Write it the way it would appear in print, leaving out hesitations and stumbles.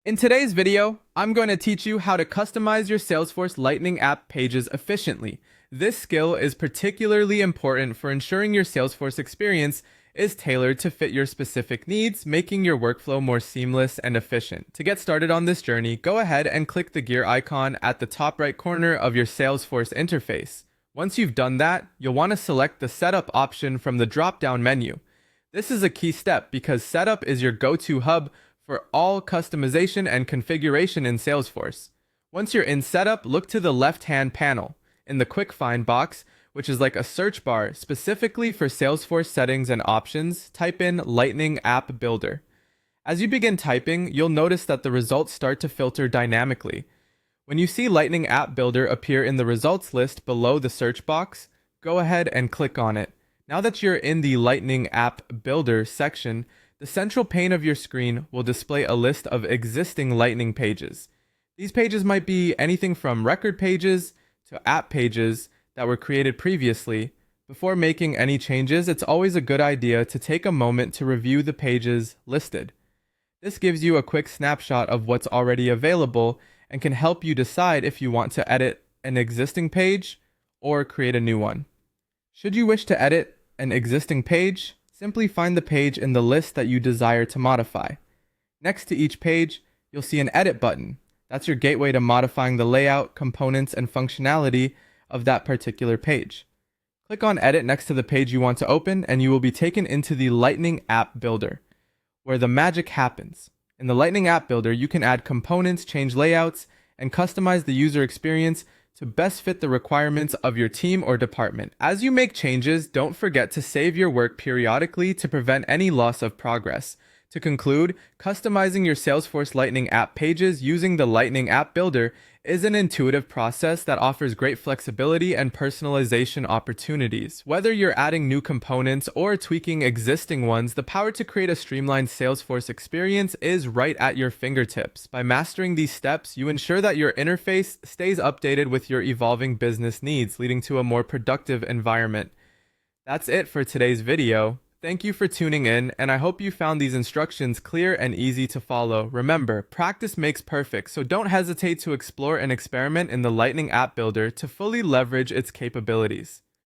In today's video, I'm going to teach you how to customize your Salesforce Lightning app pages efficiently. This skill is particularly important for ensuring your Salesforce experience is tailored to fit your specific needs, making your workflow more seamless and efficient. To get started on this journey, go ahead and click the gear icon at the top right corner of your Salesforce interface. Once you've done that, you'll want to select the Setup option from the drop-down menu. This is a key step because Setup is your go-to hub for all customization and configuration in Salesforce. Once you're in Setup, look to the left-hand panel. In the Quick Find box, which is like a search bar specifically for Salesforce settings and options, type in Lightning App Builder. As you begin typing, you'll notice that the results start to filter dynamically. When you see Lightning App Builder appear in the results list below the search box, go ahead and click on it. Now that you're in the Lightning App Builder section, the central pane of your screen will display a list of existing Lightning pages. These pages might be anything from record pages to app pages that were created previously. Before making any changes, it's always a good idea to take a moment to review the pages listed. This gives you a quick snapshot of what's already available and can help you decide if you want to edit an existing page or create a new one. Should you wish to edit an existing page, simply find the page in the list that you desire to modify. Next to each page, you'll see an Edit button. That's your gateway to modifying the layout, components, and functionality of that particular page. Click on Edit next to the page you want to open, and you will be taken into the Lightning App Builder, where the magic happens. In the Lightning App Builder, you can add components, change layouts, and customize the user experience to best fit the requirements of your team or department. As you make changes, don't forget to save your work periodically to prevent any loss of progress. To conclude, customizing your Salesforce Lightning app pages using the Lightning App Builder is an intuitive process that offers great flexibility and personalization opportunities. Whether you're adding new components or tweaking existing ones, the power to create a streamlined Salesforce experience is right at your fingertips. By mastering these steps, you ensure that your interface stays updated with your evolving business needs, leading to a more productive environment. That's it for today's video. Thank you for tuning in, and I hope you found these instructions clear and easy to follow. Remember, practice makes perfect, so don't hesitate to explore and experiment in the Lightning App Builder to fully leverage its capabilities.